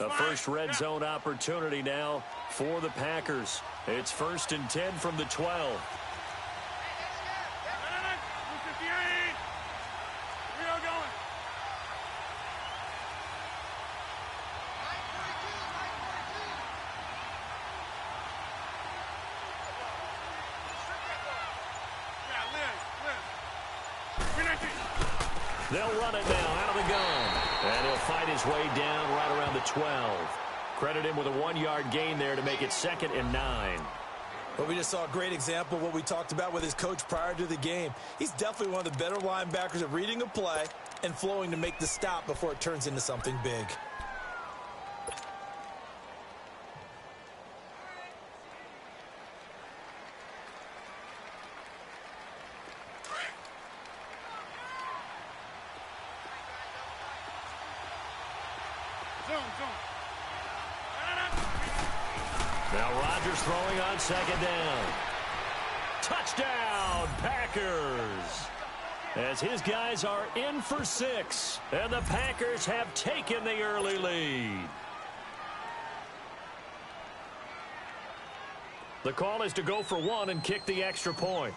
A first red zone opportunity now for the Packers. It's 1st and 10 from the 12. They'll run it now out of the gun. And he'll fight his way down right around the 12. Credit him with a 1-yard gain there to make it 2nd and 9. Well, we just saw a great example of what we talked about with his coach prior to the game. He's definitely one of the better linebackers at reading a play and flowing to make the stop before it turns into something big. Now Rodgers throwing on 2nd down. Touchdown, Packers! As his guys are in for 6, and the Packers have taken the early lead. The call is to go for 1 and kick the extra point.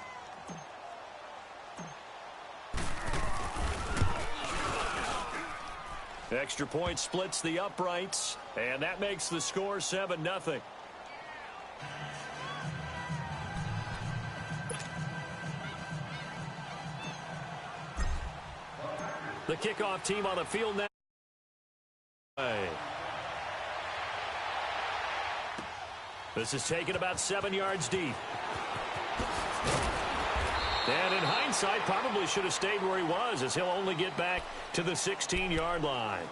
Extra point splits the uprights, and that makes the score 7-0. The kickoff team on the field now. This is taken about 7 yards deep. And in hindsight, probably should have stayed where he was, as he'll only get back to the 16-yard line.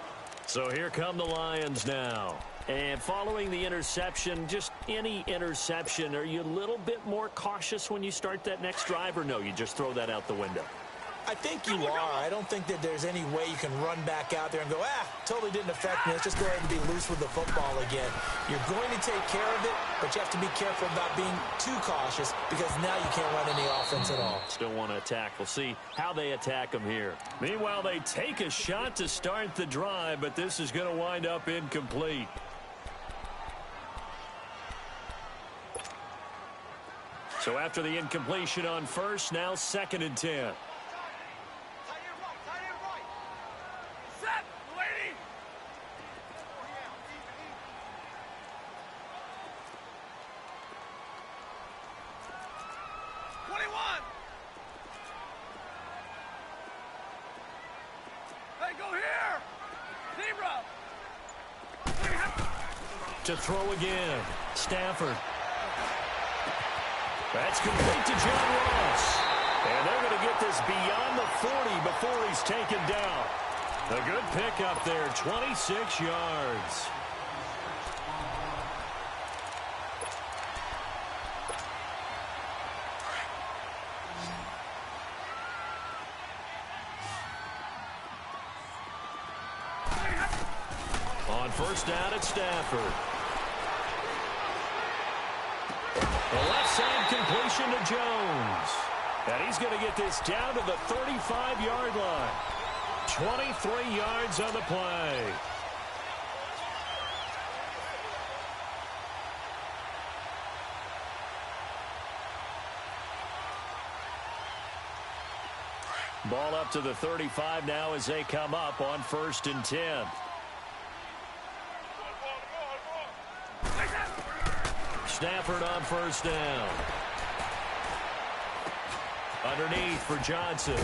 So here come the Lions now. And following the interception, just any interception, are you a little bit more cautious when you start that next drive, or no, you just throw that out the window? I think you are. I don't think that there's any way you can run back out there and go, totally didn't affect me. Let's just go ahead and be loose with the football again. You're going to take care of it, but you have to be careful about being too cautious because now you can't run any offense at all. Still want to attack. We'll see how they attack them here. Meanwhile, they take a shot to start the drive, but this is going to wind up incomplete. So after the incompletion on first, now 2nd and 10. To throw again. Stafford. That's complete to John Ross. And they're going to get this beyond the 40 before he's taken down. A good pickup there, 26 yards. On first down at Stafford. The left side completion to Jones. And he's going to get this down to the 35-yard line. 23 yards on the play. Ball up to the 35 now as they come up on 1st and 10. Stafford on first down. Underneath for Johnson.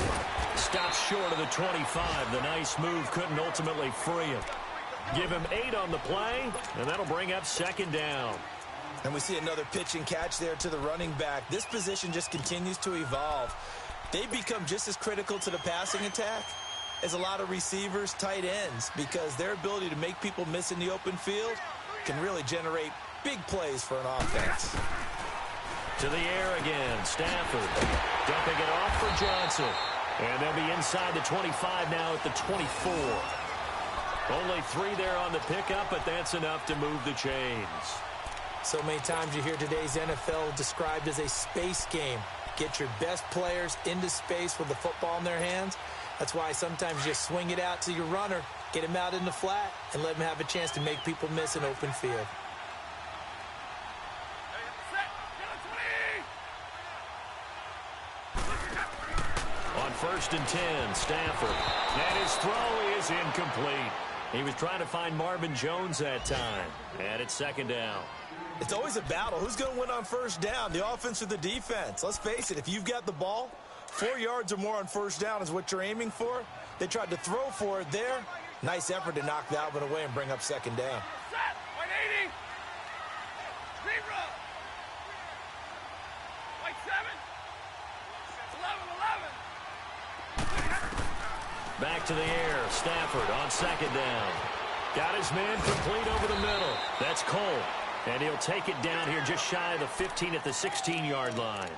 Stops short of the 25. The nice move couldn't ultimately free him. Give him 8 on the play, and that'll bring up 2nd down. And we see another pitch and catch there to the running back. This position just continues to evolve. They become just as critical to the passing attack as a lot of receivers, tight ends, because their ability to make people miss in the open field can really generate big plays for an offense. To the air again, Stafford dumping it off for Johnson. And they'll be inside the 25 now at the 24. Only 3 there on the pickup, but that's enough to move the chains. So many times you hear today's NFL described as a space game. Get your best players into space with the football in their hands. That's why sometimes you swing it out to your runner, Get him out in the flat and let him have a chance to make people miss an open field. On 1st and 10, Stafford. And his throw is incomplete. He was trying to find Marvin Jones that time. And it's 2nd down. It's always a battle. Who's going to win on 1st down, the offense or the defense? Let's face it, if you've got the ball, 4 yards or more on 1st down is what you're aiming for. They tried to throw for it there. Nice effort to knock that one away and bring up 2nd down. Set, 180. Zebra. White 7. 11. Back to the air. Stafford on 2nd down. Got his man complete over the middle. That's Cole. And he'll take it down here just shy of the 15 at the 16-yard line.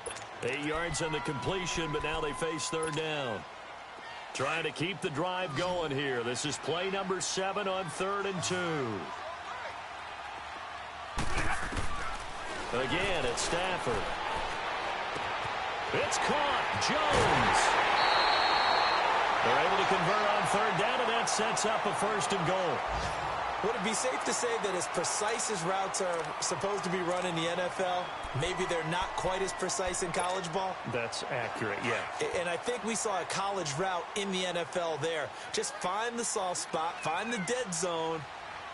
8 yards on the completion, but now they face 3rd down. Trying to keep the drive going here. This is play number 7 on 3rd and 2. Again, it's Stafford. It's caught. Jones. They're able to convert on 3rd down, and that sets up a 1st and goal. Would it be safe to say that as precise as routes are supposed to be run in the NFL, maybe they're not quite as precise in college ball? That's accurate, yeah. And I think we saw a college route in the NFL there. Just find the soft spot, find the dead zone,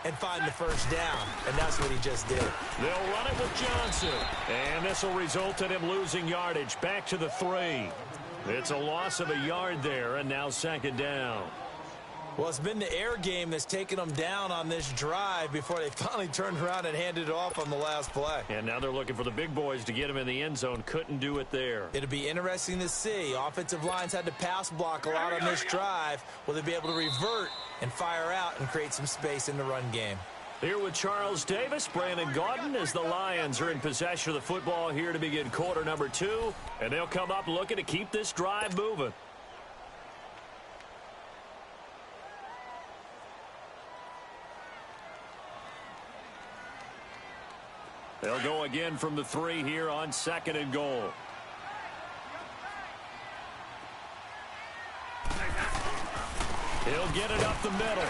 and find the 1st down. And that's what he just did. They'll run it with Johnson. And this will result in him losing yardage. Back to the 3. It's a loss of a yard there, and now 2nd down. Well, it's been the air game that's taken them down on this drive before they finally turned around and handed it off on the last play. And now they're looking for the big boys to get him in the end zone. Couldn't do it there. It'll be interesting to see. Offensive lines had to pass block a lot on this drive. Will they be able to revert and fire out and create some space in the run game? Here with Charles Davis, Brandon Gaudin, as the Lions are in possession of the football here to begin quarter number 2. And they'll come up looking to keep this drive moving. They'll go again from the 3 here on 2nd and goal. He'll get it up the middle.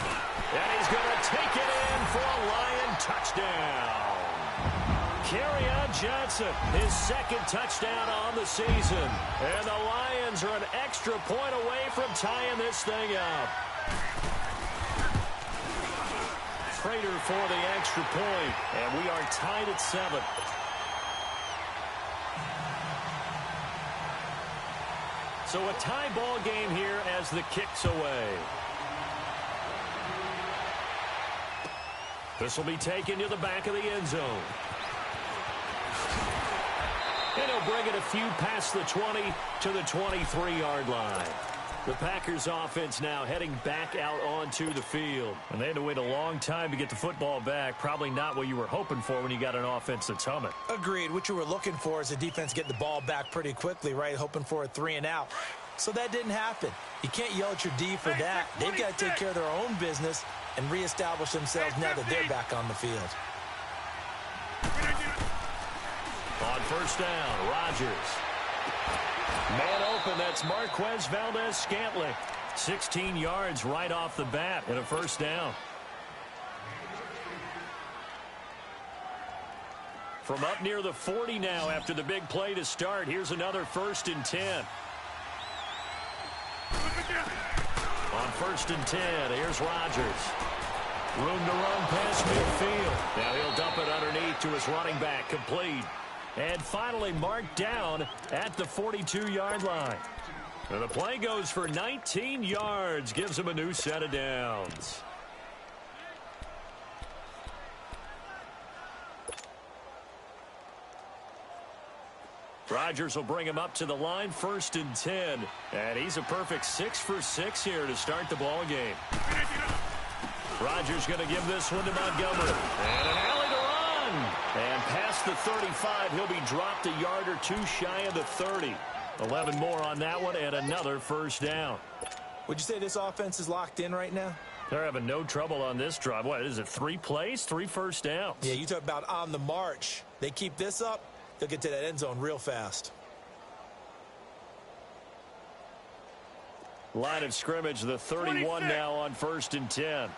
And he's going to take it in for a Lion touchdown. Kerryon Johnson, his 2nd touchdown on the season. And the Lions are an extra point away from tying this thing up. Prater for the extra point, and we are tied at 7. So a tie ball game here as the kick's away. This will be taken to the back of the end zone. And he'll bring it a few past the 20 to the 23-yard line. The Packers offense now heading back out onto the field. And they had to wait a long time to get the football back. Probably not what you were hoping for when you got an offense that's humming. Agreed. What you were looking for is the defense getting the ball back pretty quickly, right? Hoping for a 3 and out. So that didn't happen. You can't yell at your D for that. They've got to take care of their own business and reestablish themselves now that they're back on the field. On 1st down, Rodgers. Man open, that's Marquez Valdes-Scantling. 16 yards right off the bat and a 1st down. From up near the 40 now after the big play to start, here's another 1st and 10. On 1st and 10, here's Rodgers. Room to run past midfield. Now he'll dump it underneath to his running back, complete. And finally marked down at the 42-yard line. And the play goes for 19 yards, gives him a new set of downs. Rodgers will bring him up to the line, 1st and 10. And he's a perfect 6 for 6 here to start the ball game. Rodgers going to give this one to Montgomery. And an alley to run. And past the 35, he'll be dropped a yard or 2 shy of the 30. 11 more on that one and another 1st down. Would you say this offense is locked in right now? They're having no trouble on this drive. What is it, 3 plays, 3 1st downs? Yeah, you talk about on the march. They keep this up, they'll get to that end zone real fast. Line of scrimmage, the 31 26. now on 1st and 10.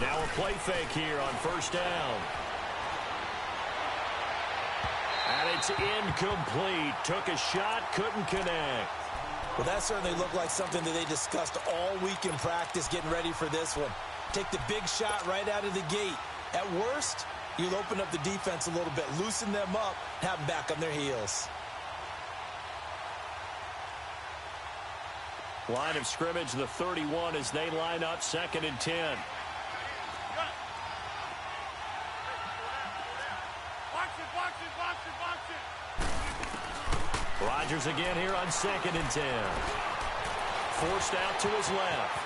Now a play fake here on 1st down. And it's incomplete. Took a shot, couldn't connect. Well, that certainly looked like something that they discussed all week in practice getting ready for this one. Take the big shot right out of the gate. At worst, you'll open up the defense a little bit, loosen them up, have them back on their heels. Line of scrimmage, the 31 as they line up 2nd and 10. Rodgers again here on 2nd and 10. Forced out to his left.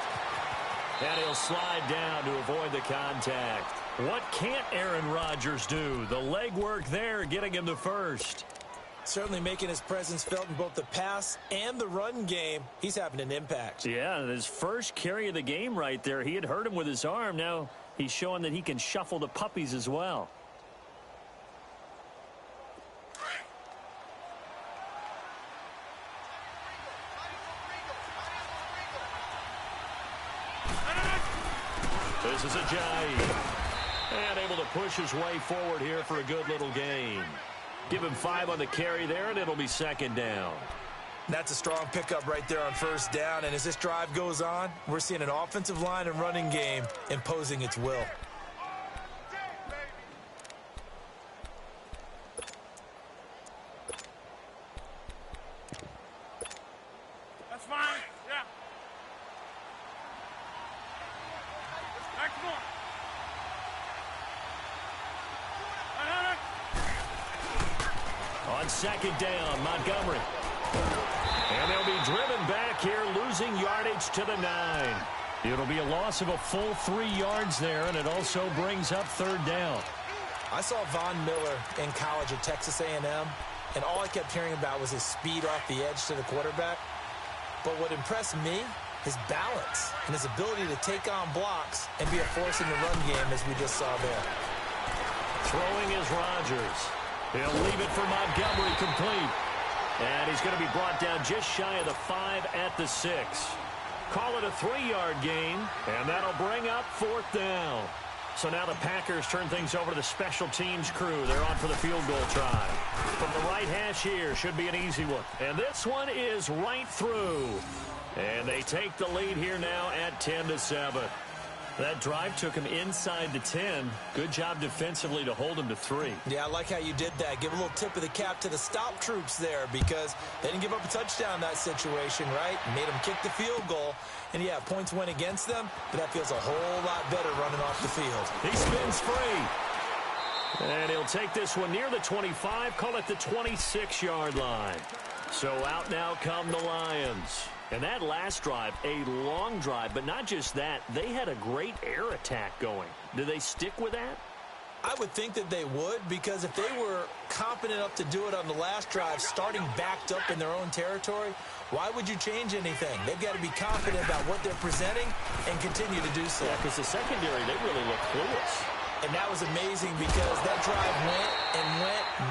And he'll slide down to avoid the contact. What can't Aaron Rodgers do? The legwork there getting him the first. Certainly making his presence felt in both the pass and the run game. He's having an impact. Yeah, his first carry of the game right there. He had hurt him with his arm. Now he's showing that he can shuffle the puppies as well. This is Ajayi. And able to push his way forward here for a good little gain. Give him 5 on the carry there, and it'll be 2nd down. That's a strong pickup right there on 1st down. And as this drive goes on, we're seeing an offensive line and running game imposing its will. That's fine. Yeah. Next one. On 2nd down, Montgomery. And they'll be driven back here, losing yardage to the 9. It'll be a loss of a full 3 yards there, and it also brings up 3rd down. I saw Von Miller in college at Texas A&M, and all I kept hearing about was his speed off the edge to the quarterback. But what impressed me, his balance and his ability to take on blocks and be a force in the run game, as we just saw there. Throwing is Rodgers. He'll leave it for Montgomery, complete. And he's going to be brought down just shy of the 5 at the 6. Call it a 3-yard gain, and that'll bring up 4th down. So now the Packers turn things over to the special teams crew. They're on for the field goal try. From the right hash here, should be an easy one. And this one is right through. And they take the lead here now at 10-7. That drive took him inside the 10. Good job defensively to hold him to 3. Yeah, I like how you did that. Give a little tip of the cap to the stop troops there, because they didn't give up a touchdown in that situation, right? Made them kick the field goal. And, yeah, points went against them, but that feels a whole lot better running off the field. He spins free. And he'll take this one near the 25, call it the 26-yard line. So out now come the Lions. And that last drive, a long drive, but not just that. They had a great air attack going. Do they stick with that? I would think that they would, because if they were competent enough to do it on the last drive, starting backed up in their own territory, why would you change anything? They've got to be confident about what they're presenting and continue to do so. Yeah, because the secondary, they really look clueless. And that was amazing, because that drive went,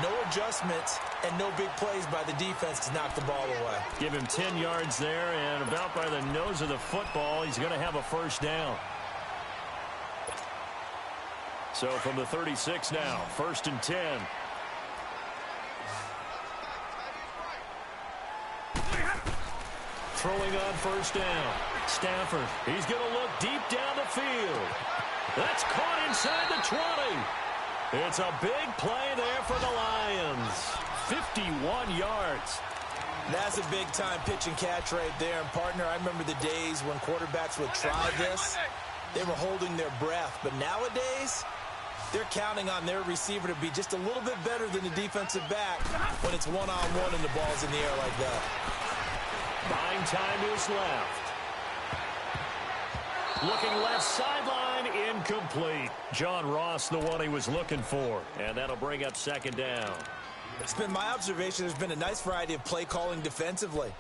no adjustments, and no big plays by the defense to knock the ball away. Give him 10 yards there, and about by the nose of the football, he's going to have a 1st down. So from the 36 now, 1st and 10. Throwing on 1st down. Stafford, he's going to look deep down the field. That's caught inside the 20. It's a big play there for the Lions. 51 yards. That's a big-time pitch and catch right there. And, partner, I remember the days when quarterbacks would try this. They were holding their breath. But nowadays, they're counting on their receiver to be just a little bit better than the defensive back when it's one-on-one and the ball's in the air like that. Buying time is left. Looking left sideline, incomplete. John Ross, the one he was looking for. And that'll bring up 2nd down. It's been my observation there's been a nice variety of play calling defensively.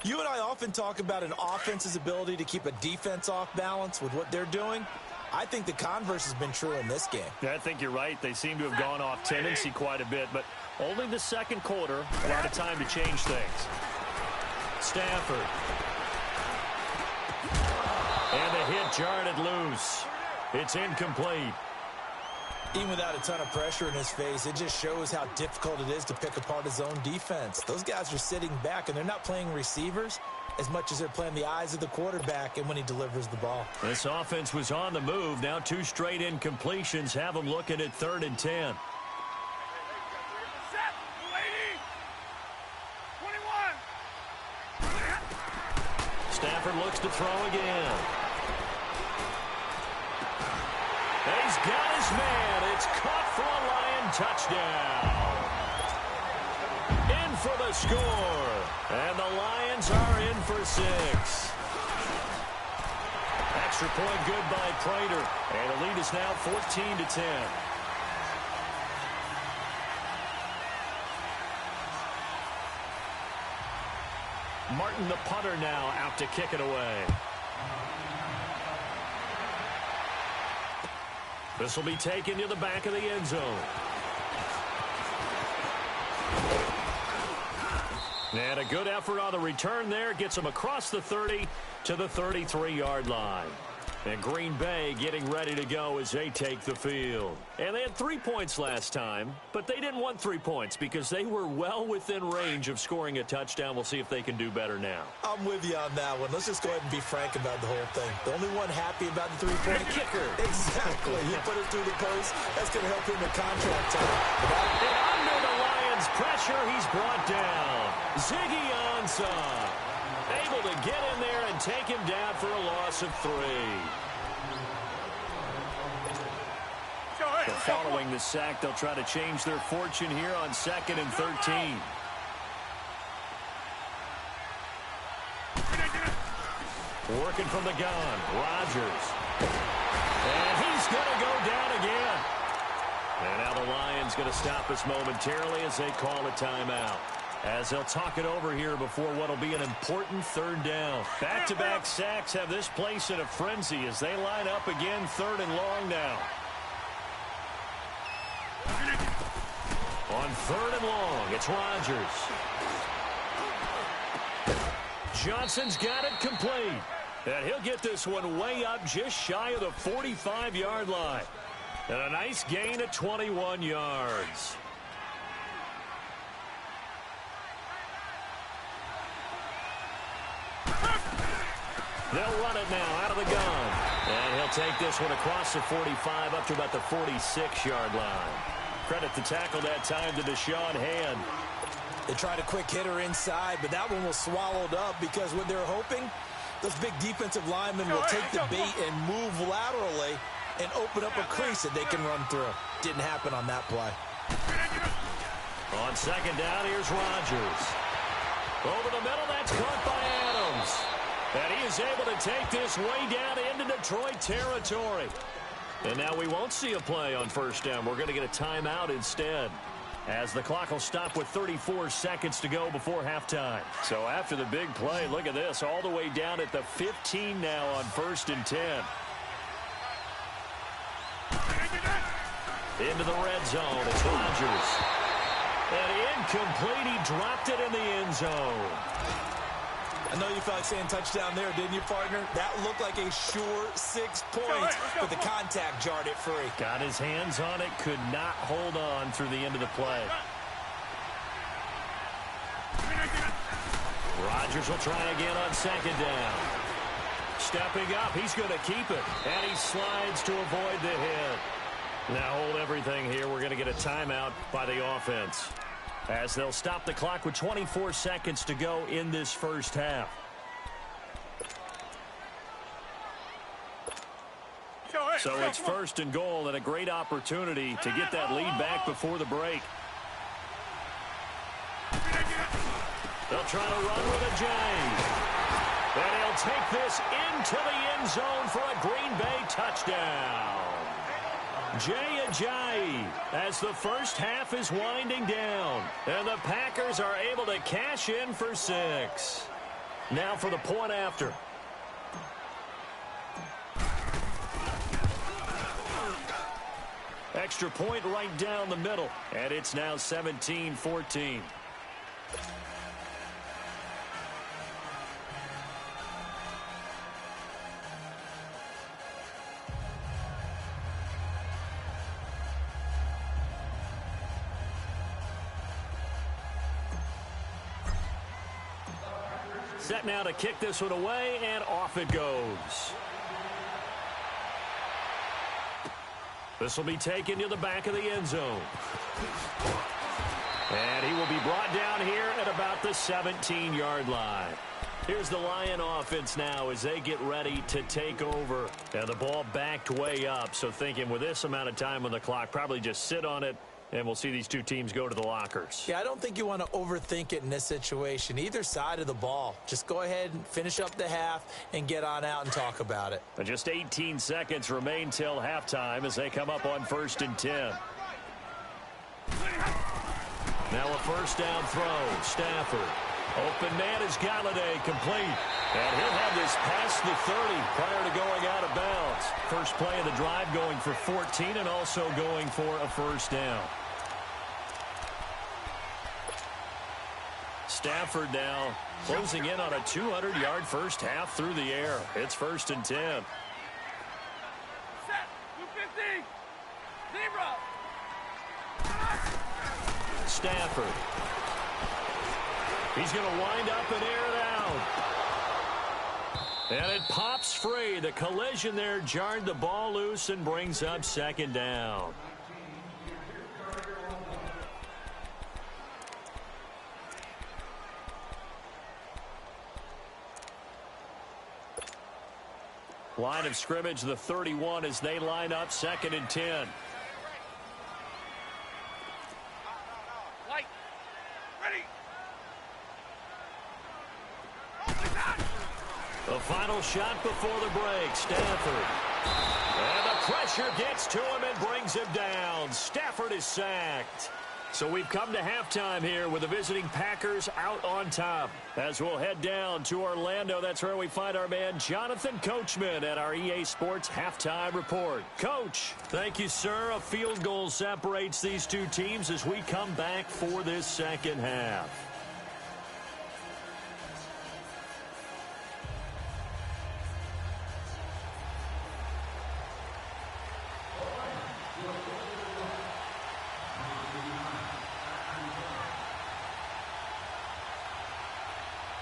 You and I often talk about an offense's ability to keep a defense off balance with what they're doing. I think the converse has been true in this game. Yeah, I think you're right. They seem to have gone off tendency quite a bit, but only the second quarter, a lot of time to change things. Stafford. And the hit jarred it loose. It's incomplete. Even without a ton of pressure in his face, it just shows how difficult it is to pick apart his own defense. Those guys are sitting back, and they're not playing receivers as much as they're playing the eyes of the quarterback and when he delivers the ball. This offense was on the move. Now 2 straight incompletions have them looking at 3rd and 10. Set, lady. 21. Stafford looks to throw again. And he's got his man. It's caught for a Lion touchdown. In for the score. And the Lions are in for 6. Extra point good by Prater. And the lead is now 14-10. Martin, the punter, now out to kick it away. This will be taken to the back of the end zone. And a good effort on the return there. Gets them across the 30 to the 33-yard line. And Green Bay getting ready to go as they take the field. And they had 3 points last time, but they didn't want 3 points because they were well within range of scoring a touchdown. We'll see if they can do better now. I'm with you on that one. Let's just go ahead and be frank about the whole thing. The only one happy about the 3-point kicker. Exactly. He put it through the post. That's going to help him in contract time. And under the Lions' pressure, he's brought down. Ziggy Ansah able to get in there and take him down for a loss of 3. So following the sack, they'll try to change their fortune here on 2nd and 13. Working from the gun, Rodgers. And he's going to go down again. And now the Lions going to stop us momentarily as they call a timeout. As they'll talk it over here before what will be an important 3rd down. Back-to-back sacks have this place in a frenzy as they line up again 3rd and long now. On 3rd and long, it's Rodgers. Johnson's got it complete. And he'll get this one way up just shy of the 45-yard line. And a nice gain of 21 yards. They'll run it now out of the gun. And he'll take this one across the 45 up to about the 46-yard line. Credit the tackle that time to Deshaun Hand. They tried a quick hitter inside, but that one was swallowed up because what they're hoping, those big defensive linemen will take the bait and move laterally and open up a crease that they can run through. Didn't happen on that play. On 2nd down, here's Rodgers. Over the middle, that's caught by Adams. And he is able to take this way down into Detroit territory. And now we won't see a play on 1st down. We're going to get a timeout instead, as the clock will stop with 34 seconds to go before halftime. So after the big play, look at this, all the way down at the 15 now on 1st and 10. Into the red zone, it's Rodgers. And incomplete, he dropped it in the end zone. I know you felt like saying touchdown there, didn't you, partner? That looked like a sure 6 points, but the contact jarred it free. Got his hands on it, could not hold on through the end of the play. Rodgers will try again on 2nd down. Stepping up, he's going to keep it, and he slides to avoid the hit. Now hold everything here. We're going to get a timeout by the offense, as they'll stop the clock with 24 seconds to go in this 1st half. So it's 1st and goal and a great opportunity to get that lead back before the break. They'll try to run with a J. And he'll take this into the end zone for a Green Bay touchdown. Jay Ajayi as the first half is winding down. And the Packers are able to cash in for 6. Now for the point after. Extra point right down the middle. And it's now 17-14. Set now to kick this one away, and off it goes. This will be taken to the back of the end zone. And he will be brought down here at about the 17-yard line. Here's the Lion offense now as they get ready to take over. And the ball backed way up, so thinking with this amount of time on the clock, probably just sit on it, and we'll see these two teams go to the lockers. Yeah, I don't think you want to overthink it in this situation. Either side of the ball. Just go ahead and finish up the half and get on out and talk about it. And just 18 seconds remain till halftime as they come up on 1st and 10. Now a first down throw. Stafford. Open man is Galladay, complete. And he'll have this past the 30 prior to going out of bounds. First play of the drive going for 14 and also going for a first down. Stafford now closing in on a 200-yard first half through the air. It's 1st and 10. Set. 250. Zero. Stafford. He's going to wind up and air it out. And it pops free. The collision there jarred the ball loose and brings up 2nd down. Line of scrimmage, the 31 as they line up 2nd and 10. Light. Ready. The final shot before the break. Stafford. And the pressure gets to him and brings him down. Stafford is sacked. So we've come to halftime here with the visiting Packers out on top. As we'll head down to Orlando, that's where we find our man Jonathan Coachman at our EA Sports Halftime Report. Coach, thank you, sir. A field goal separates these two teams as we come back for this second half.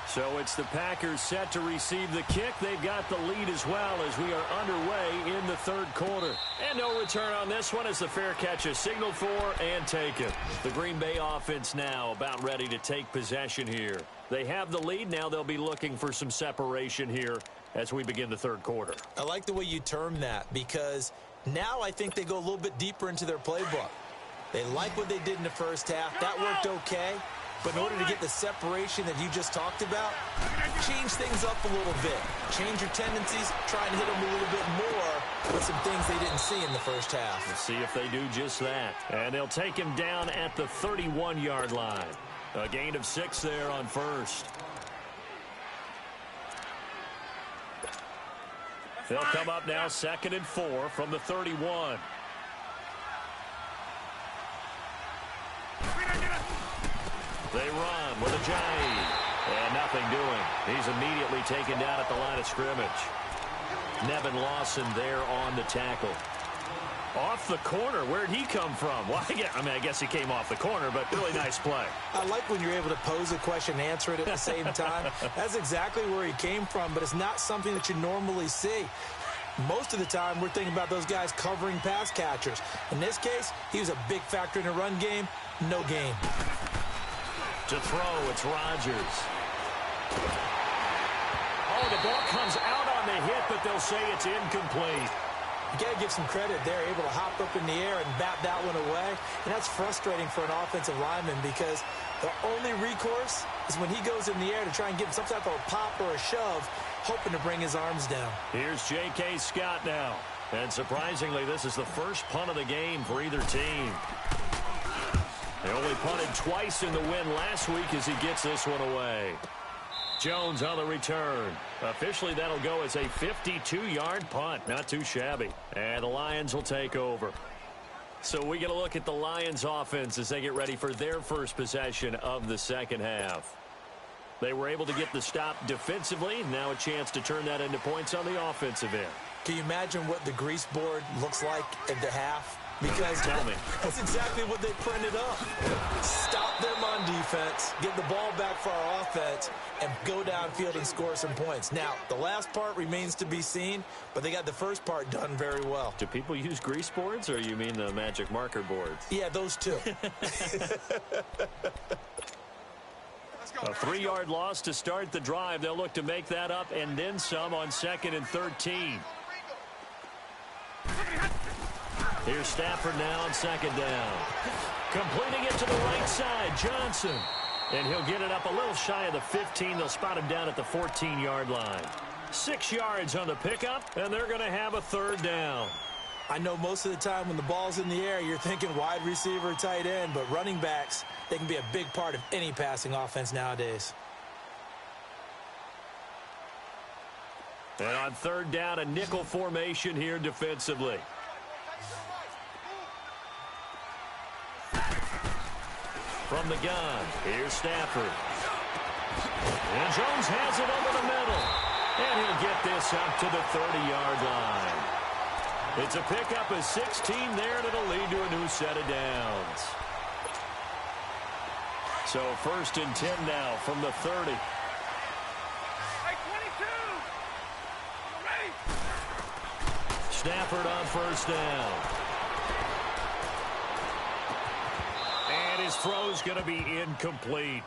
So it's the Packers set to receive the kick. They've got the lead as well as we are underway in the 3rd quarter. And no return on this one as the fair catch is signaled for and taken. The Green Bay offense now about ready to take possession here. They have the lead. Now they'll be looking for some separation here as we begin the 3rd quarter. I like the way you term that because now I think they go a little bit deeper into their playbook. They like what they did in the first half. That worked okay. But in order to get the separation that you just talked about, change things up a little bit. Change your tendencies, try and hit them a little bit more with some things they didn't see in the first half. Let's see if they do just that. And they'll take him down at the 31-yard line. A gain of 6 there on first. They'll come up now 2nd and 4 from the 31. They run with Ajayi. And nothing doing. He's immediately taken down at the line of scrimmage. Nevin Lawson there on the tackle. Off the corner. Where'd he come from? Well, I guess he came off the corner, but really nice play. I like when you're able to pose a question and answer it at the same time. That's exactly where he came from, but it's not something that you normally see. Most of the time, we're thinking about those guys covering pass catchers. In this case, he was a big factor in the run game. No gain. To throw, it's Rodgers. Oh, the ball comes out on the hit, but they'll say it's incomplete. You got to give some credit. They're able to hop up in the air and bat that one away. And that's frustrating for an offensive lineman because the only recourse is when he goes in the air to try and get some type of a pop or a shove, hoping to bring his arms down. Here's J.K. Scott now. And surprisingly, this is the first punt of the game for either team. They only punted twice in the win last week as he gets this one away. Jones on the return. Officially, that'll go as a 52-yard punt. Not too shabby. And the Lions will take over. So we get a look at the Lions offense as they get ready for their first possession of the second half. They were able to get the stop defensively. Now a chance to turn that into points on the offensive end. Can you imagine what the grease board looks like at the half? Because Tell me. that's exactly what they printed up. Stop them on defense, get the ball back for our offense, and go downfield and score some points. Now, the last part remains to be seen, but they got the first part done very well. Do people use grease boards, or you mean the magic marker boards? Yeah, those two. A 3-yard loss to start the drive. They'll look to make that up and then some on 2nd and 13. Here's Stafford now on 2nd down. Completing it to the right side, Johnson. And he'll get it up a little shy of the 15. They'll spot him down at the 14-yard line. 6 yards on the pickup, and they're going to have a 3rd down. I know most of the time when the ball's in the air, you're thinking wide receiver, tight end, but running backs, they can be a big part of any passing offense nowadays. And on 3rd down, a nickel formation here defensively. From the gun, here's Stafford. And Jones has it over the middle. And he'll get this up to the 30-yard line. It's a pickup of 16 there, and it'll lead to a new set of downs. So 1st and 10 now from the 30. Hey, 22! You ready? Stafford on 1st down. And his throw's going to be incomplete.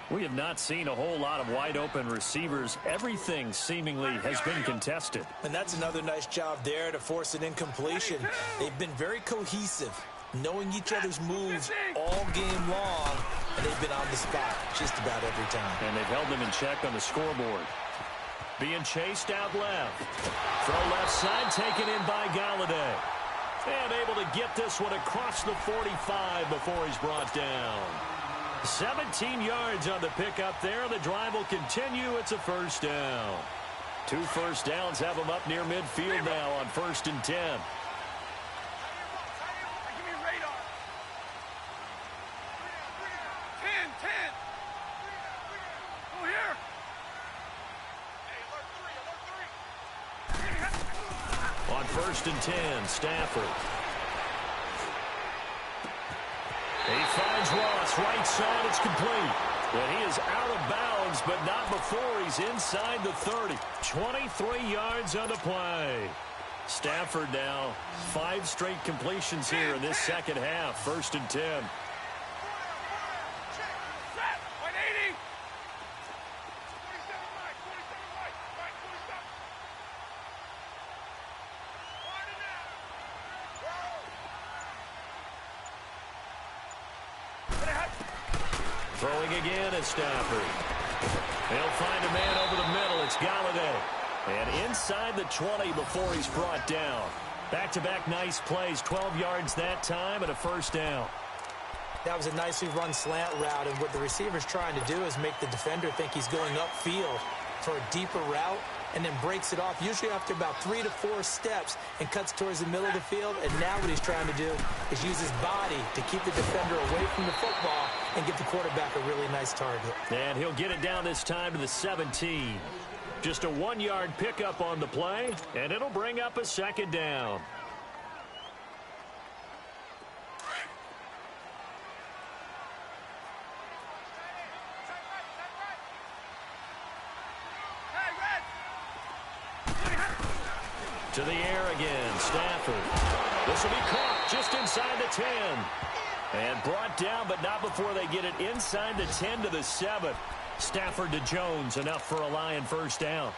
We have not seen a whole lot of wide-open receivers. Everything seemingly has been contested. And that's another nice job there to force an incompletion. They've been very cohesive, knowing each other's moves all game long, and they've been on the spot just about every time. And they've held them in check on the scoreboard. Being chased out left. Throw left side, taken in by Galladay. And able to get this one across the 45 before he's brought down. 17 yards on the pickup there. The drive will continue. It's a 1st down. 2 first downs have them up near midfield now on 1st and 10. Give me radar. 10. Go here. Hey, alert 3. On 1st and 10, Stafford. He finds Ross, right side, it's complete. And he is out of bounds, but not before he's inside the 30. 23 yards on the play. Stafford now, 5 straight completions here in this second half. 1st and 10. Set. 180. 27 right. 27 right. Right, 27. Hard it out. Throwing again is Stafford. They'll find a man over the middle. It's Galladay. And inside the 20 before he's brought down. Back-to-back nice plays. 12 yards that time and a 1st down. That was a nicely run slant route, and what the receiver's trying to do is make the defender think he's going upfield for a deeper route, and then breaks it off, usually after about 3 to 4 steps, and cuts towards the middle of the field. And now what he's trying to do is use his body to keep the defender away from the football and get the quarterback a really nice target. And he'll get it down this time to the 17. Just a 1-yard pickup on the play, and it'll bring up a 2nd down. To the air again, Stafford. This will be caught just inside the 10. And brought down, but not before they get it inside the 10 to the 7. Stafford to Jones, enough for a Lion 1st down.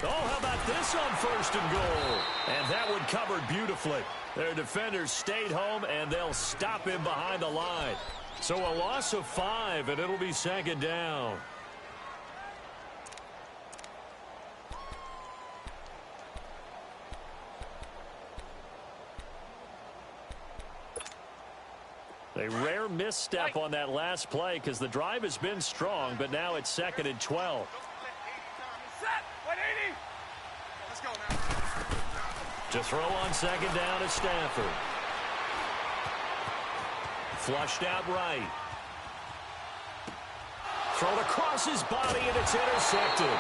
Oh, how about this on 1st and goal? And that one covered beautifully. Their defenders stayed home, and they'll stop him behind the line. So a loss of 5, and it'll be second down. A rare misstep on that last play because the drive has been strong, but now it's 2nd and 12. Set. 180. Let's go now. To throw on second down is Stafford. Flushed out right. Thrown across his body, and it's intercepted.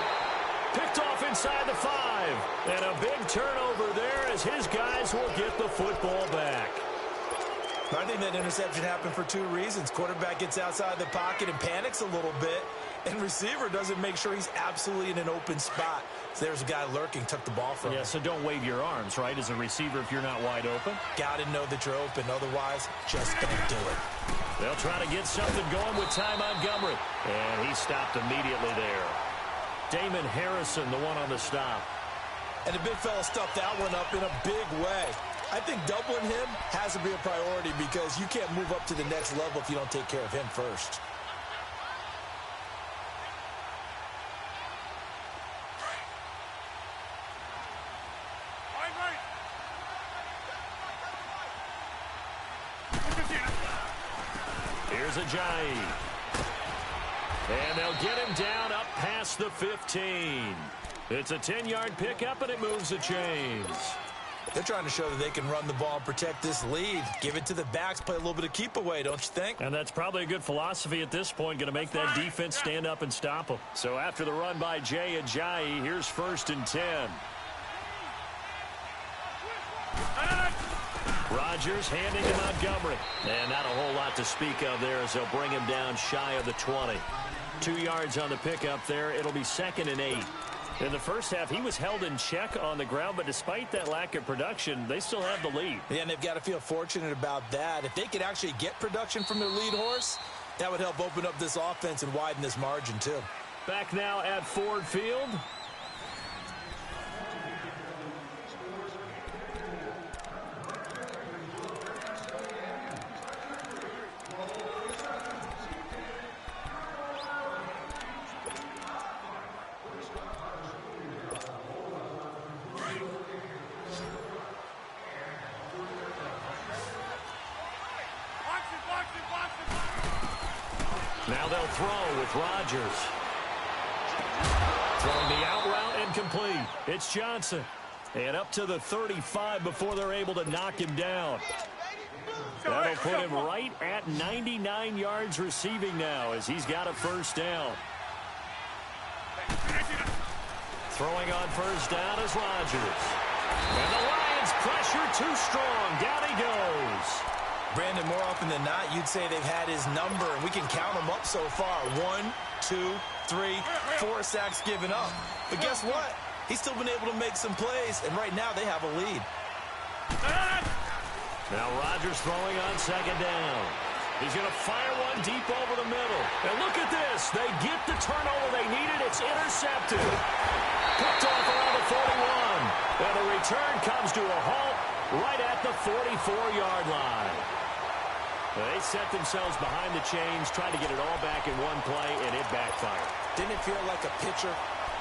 Picked off inside the 5. And a big turnover there as his guys will get the football back. I think that interception happened for 2 reasons. Quarterback gets outside the pocket and panics a little bit, and receiver doesn't make sure he's absolutely in an open spot. So there's a guy lurking, took the ball from him. Yeah, so don't wave your arms, right, as a receiver if you're not wide open. Got to know that you're open. Otherwise, just don't do it. They'll try to get something going with Ty Montgomery. And he stopped immediately there. Damon Harrison, the one on the stop. And the big fella stuffed that one up in a big way. I think doubling him has to be a priority because you can't move up to the next level if you don't take care of him first. Here's Ajayi. And they'll get him down up past the 15. It's a 10-yard pickup, and it moves the chains. They're trying to show that they can run the ball and protect this lead. Give it to the backs, play a little bit of keep away, don't you think? And that's probably a good philosophy at this point, going to make that defense stand up and stop them. So after the run by Jay Ajayi, here's 1st and 10. Rodgers handing to Montgomery. And not a whole lot to speak of there as they'll bring him down shy of the 20. 2 yards on the pickup there. It'll be 2nd and 8. In the first half, he was held in check on the ground, but despite that lack of production, they still have the lead. Yeah, and they've got to feel fortunate about that. If they could actually get production from their lead horse, that would help open up this offense and widen this margin, too. Back now at Ford Field. Now they'll throw with Rodgers. Throwing the out route and complete. It's Johnson. And up to the 35 before they're able to knock him down. That'll put him right at 99 yards receiving now as he's got a 1st down. Throwing on 1st down is Rodgers. And the Lions pressure too strong. Down he goes. Brandon, more often than not, you'd say they've had his number, and we can count them up so far. 1, 2, 3, 4 sacks given up. But guess what? He's still been able to make some plays, and right now they have a lead. Now Rodgers throwing on 2nd down. He's going to fire one deep over the middle. And look at this. They get the turnover they needed. It's intercepted. Picked off around the 41. And the return comes to a halt right at the 44-yard line. They set themselves behind the chains, tried to get it all back in one play, and it backfired. Didn't it feel like a pitcher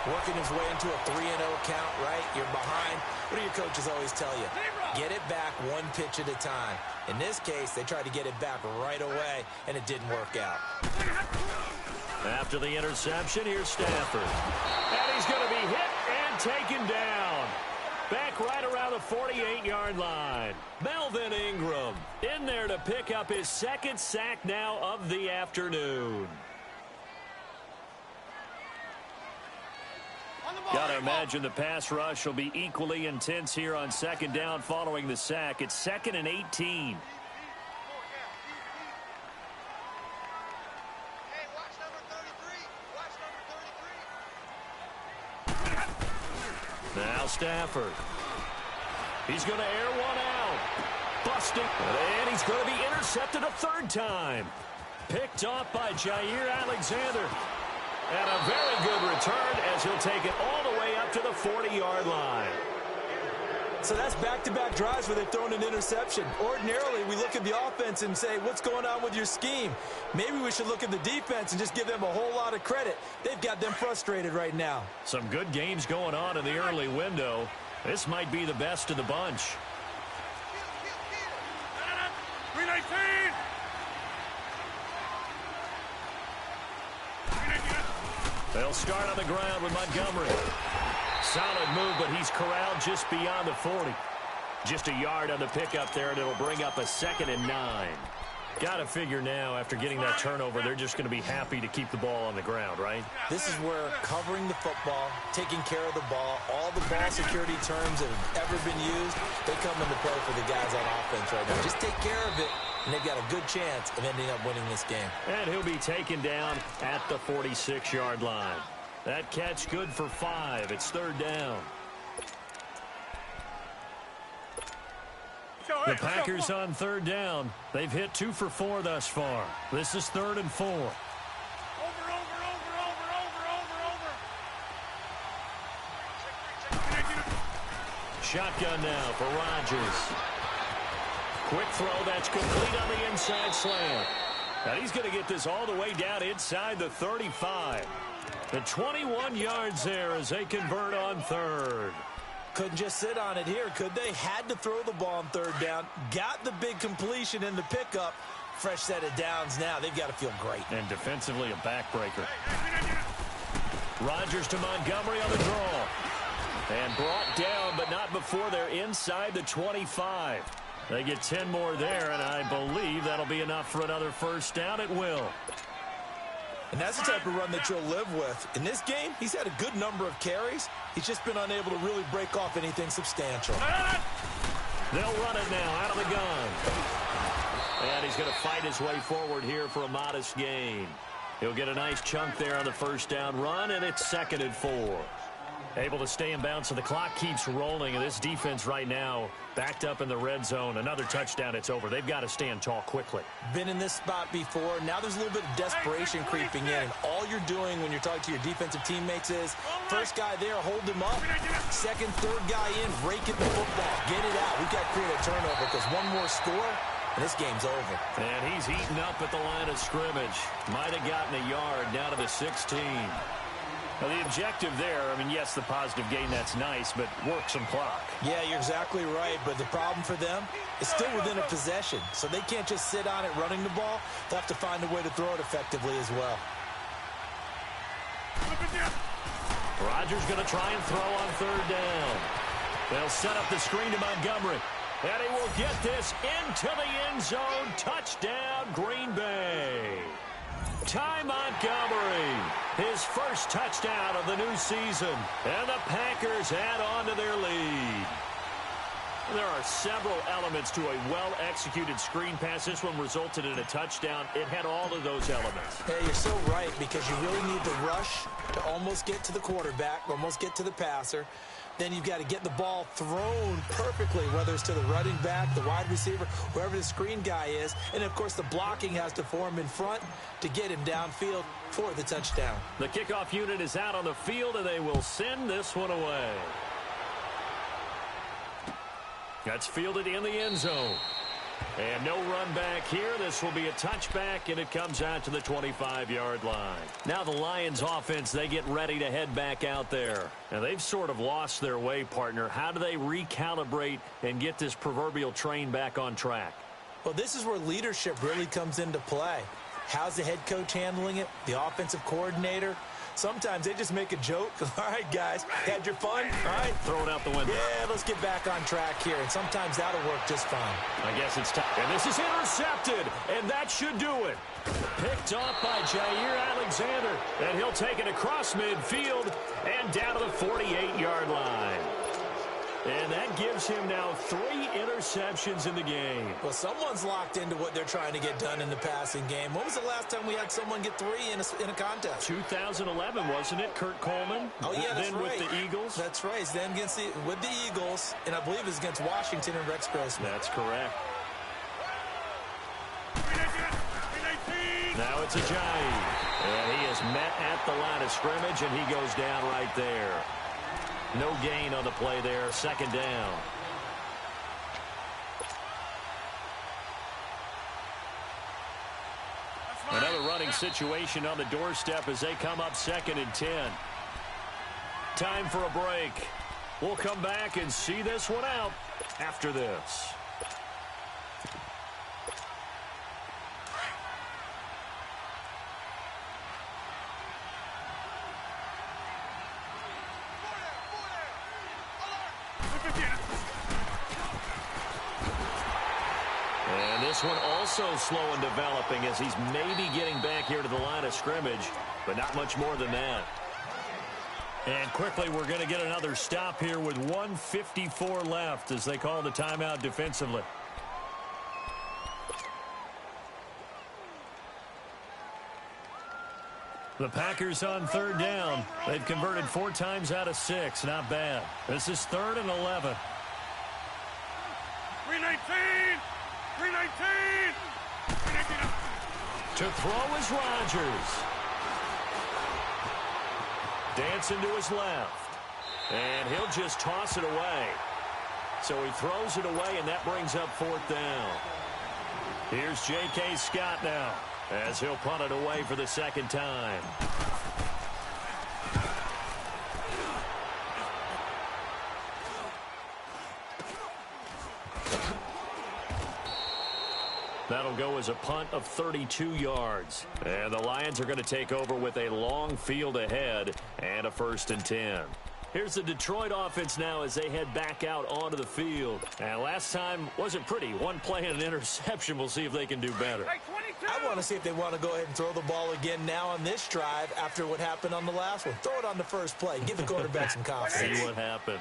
working his way into a 3-0 count, right? You're behind. What do your coaches always tell you? Get it back one pitch at a time. In this case, they tried to get it back right away, and it didn't work out. After the interception, here's Stafford. And he's going to be hit and taken down. Back right around the 48-yard line. Melvin Ingram in there to pick up his 2nd sack now of the afternoon. Got to imagine the pass rush will be equally intense here on 2nd down following the sack. It's 2nd and 18. Now Stafford. He's going to air one out. Busted. And he's going to be intercepted a 3rd time. Picked off by Jair Alexander. And a very good return as he'll take it all the way up to the 40-yard line. So that's back-to-back drives where they've thrown an interception. Ordinarily, we look at the offense and say, what's going on with your scheme? Maybe we should look at the defense and just give them a whole lot of credit. They've got them frustrated right now. Some good games going on in the early window. This might be the best of the bunch. 319! They'll start on the ground with Montgomery. Solid move, but he's corralled just beyond the 40. Just a yard on the pickup there, and it'll bring up a 2nd and 9. Got to figure now, after getting that turnover, they're just going to be happy to keep the ball on the ground, right? This is where covering the football, taking care of the ball, all the ball security terms that have ever been used, they come into play for the guys on offense right now. Just take care of it, and they've got a good chance of ending up winning this game. And he'll be taken down at the 46-yard line. That catch good for 5. It's 3rd down. The Packers on 3rd down. They've hit 2 for 4 thus far. This is 3rd and 4. Over. Shotgun now for Rodgers. Quick throw, that's complete on the inside slant. Now he's going to get this all the way down inside the 35. The 21 yards there as they convert on 3rd. Couldn't just sit on it here, could they? Had to throw the ball on 3rd down. Got the big completion in the pickup. Fresh set of downs now. They've got to feel great. And defensively, a backbreaker. Rodgers to Montgomery on the draw. And brought down, but not before they're inside the 25. They get 10 more there, and I believe that'll be enough for another 1st down. It will. And that's the type of run that you'll live with. In this game, he's had a good number of carries. He's just been unable to really break off anything substantial. They'll run it now out of the gun. And he's going to fight his way forward here for a modest gain. He'll get a nice chunk there on the 1st down run, and it's 2nd and 4. Able to stay in bounds, so the clock keeps rolling, and this defense right now backed up in the red zone. Another touchdown, it's over. They've got to stand tall quickly. Been in this spot before. Now there's a little bit of desperation creeping in, and all you're doing when you're talking to your defensive teammates is, first guy there, hold him up. Second, third guy in, rake at the football. Get it out. We've got to create a turnover because one more score, and this game's over. And he's eaten up at the line of scrimmage. Might have gotten a yard down to the 16. Now, the objective there, I mean, yes, the positive gain, that's nice, but work some clock. Yeah, you're exactly right, but the problem for them is still within a possession, so they can't just sit on it running the ball. They'll have to find a way to throw it effectively as well. Rodgers going to try and throw on 3rd down. They'll set up the screen to Montgomery. And he will get this into the end zone. Touchdown, Green Bay. Ty Montgomery, his first touchdown of the new season. And the Packers add on to their lead. There are several elements to a well-executed screen pass. This one resulted in a touchdown. It had all of those elements. Hey, you're so right, because you really need the rush to almost get to the quarterback, almost get to the passer. Then you've got to get the ball thrown perfectly, whether it's to the running back, the wide receiver, wherever the screen guy is. And, of course, the blocking has to form in front to get him downfield for the touchdown. The kickoff unit is out on the field, and they will send this one away. That's fielded in the end zone. And no run back here. This will be a touchback, and it comes out to the 25-yard line. Now the Lions offense, they get ready to head back out there. Now they've sort of lost their way, partner. How do they recalibrate and get this proverbial train back on track? Well, this is where leadership really comes into play. How's the head coach handling it? The offensive coordinator? Sometimes they just make a joke. All right, guys, had your fun? All right. Throw it out the window. Yeah, let's get back on track here. And sometimes that'll work just fine. I guess it's time. And this is intercepted, and that should do it. Picked off by Jair Alexander, and he'll take it across midfield and down to the 48-yard line. And that gives him now 3 interceptions in the game. Well, someone's locked into what they're trying to get done in the passing game. When was the last time we had someone get 3 in a contest? 2011, wasn't it? Kurt Coleman? Oh, yeah, that's then right. With the Eagles? That's right. Then with the Eagles, and I believe it's against Washington and Rex Grossman. That's correct. Now it's Ajayi. And he is met at the line of scrimmage, and he goes down right there. No gain on the play there. 2nd down. and situation on the doorstep as they come up 2nd and 10. Time for a break. We'll come back and see this one out after this. And this one also slow in developing as he's maybe getting back here to the line of scrimmage, but not much more than that. And quickly, we're going to get another stop here with 1:54 left as they call the timeout defensively. The Packers on 3rd down. They've converted 4 times out of 6. Not bad. This is 3rd and 11. 319! 319! 319! To throw is Rodgers. Dancing to his left. And he'll just toss it away. So he throws it away, and that brings up 4th down. Here's J.K. Scott now as he'll punt it away for the 2nd time. That'll go as a punt of 32 yards. And the Lions are going to take over with a long field ahead and a 1st and 10. Here's the Detroit offense now as they head back out onto the field. And last time wasn't pretty. One play and an interception. We'll see if they can do better. I want to see if they want to go ahead and throw the ball again now on this drive after what happened on the last one. Throw it on the first play. Give the quarterback some confidence. See what happens.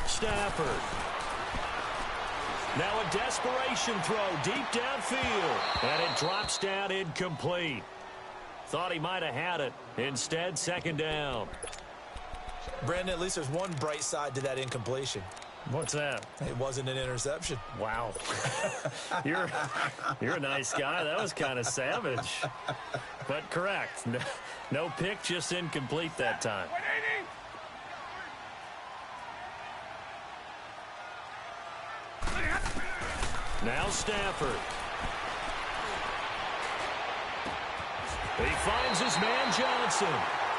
Stafford. Now a desperation throw deep downfield. And it drops down incomplete. Thought he might have had it. Instead, 2nd down. Brandon, at least there's one bright side to that incompletion. What's that? It wasn't an interception. Wow. You're a nice guy. That was kind of savage. But correct. No pick, just incomplete that time. Now Stafford. He finds his man Johnson.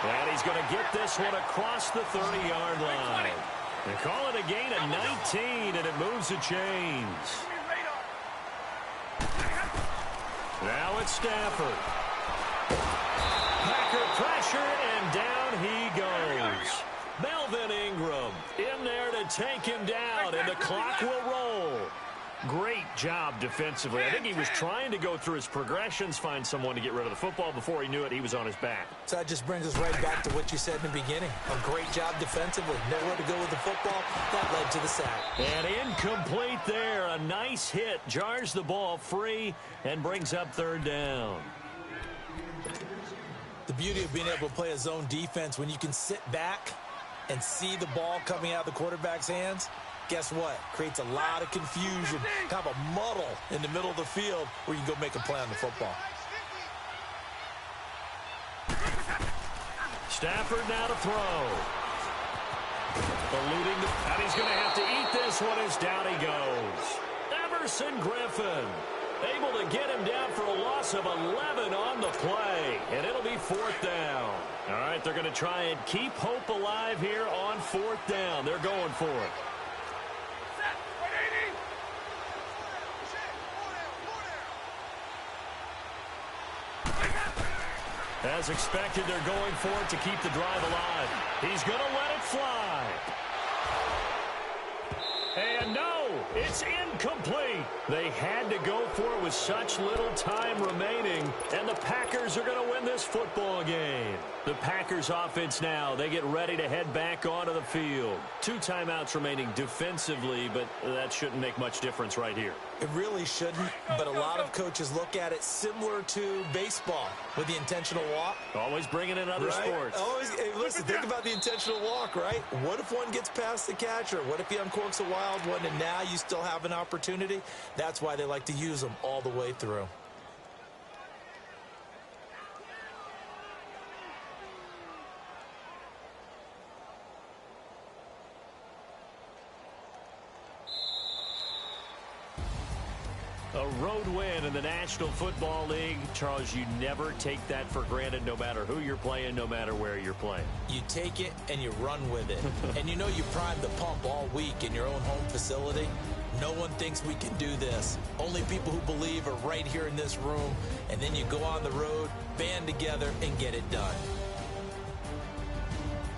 And he's going to get this one across the 30-yard line. They call it a gain of 19, and it moves the chains. Now it's Stafford. Packer pressure, and down he goes. Melvin Ingram in there to take him down, and the clock will roll. Great job defensively. I think he was trying to go through his progressions, find someone to get rid of the football. Before he knew it, he was on his back. So that just brings us right back to what you said in the beginning. A great job defensively. Nowhere to go with the football. That led to the sack. And incomplete there. A nice hit. Jars the ball free and brings up 3rd down. The beauty of being able to play a zone defense when you can sit back and see the ball coming out of the quarterback's hands. Guess what? Creates a lot of confusion, kind of a muddle in the middle of the field where you can go make a play on the football. Stafford now to throw. Eluding, and he's going to have to eat this one as down he goes. Everson Griffin able to get him down for a loss of 11 on the play, and it'll be 4th down. All right, they're going to try and keep hope alive here on 4th down. They're going for it. As expected, they're going for it to keep the drive alive. He's going to let it fly. And no, it's incomplete. They had to go for it with such little time remaining, and the Packers are going to win this football game. The Packers offense now, they get ready to head back onto the field. 2 timeouts remaining defensively, but that shouldn't make much difference right here. It really shouldn't, but a lot of coaches look at it similar to baseball with the intentional walk. Always bringing in other sports. Always, hey, listen, think about the intentional walk, right? What if one gets past the catcher? What if he uncorks a wild one and now you still have an opportunity? That's why they like to use them all the way through. A road win win in the National Football League. Charles, you never take that for granted no matter who you're playing, no matter where you're playing. You take it and you run with it. And you know you primed the pump all week in your own home facility. No one thinks we can do this. Only people who believe are right here in this room. And then you go on the road, band together, and get it done.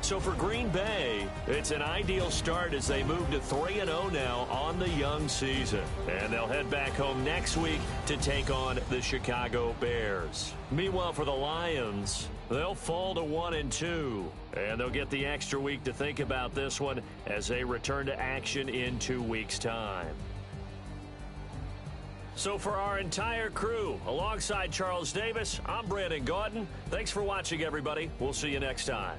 So for Green Bay, it's an ideal start as they move to 3-0 now on the young season. And they'll head back home next week to take on the Chicago Bears. Meanwhile, for the Lions, they'll fall to 1-2. And they'll get the extra week to think about this one as they return to action in 2 weeks' time. So for our entire crew, alongside Charles Davis, I'm Brandon Gaudin. Thanks for watching, everybody. We'll see you next time.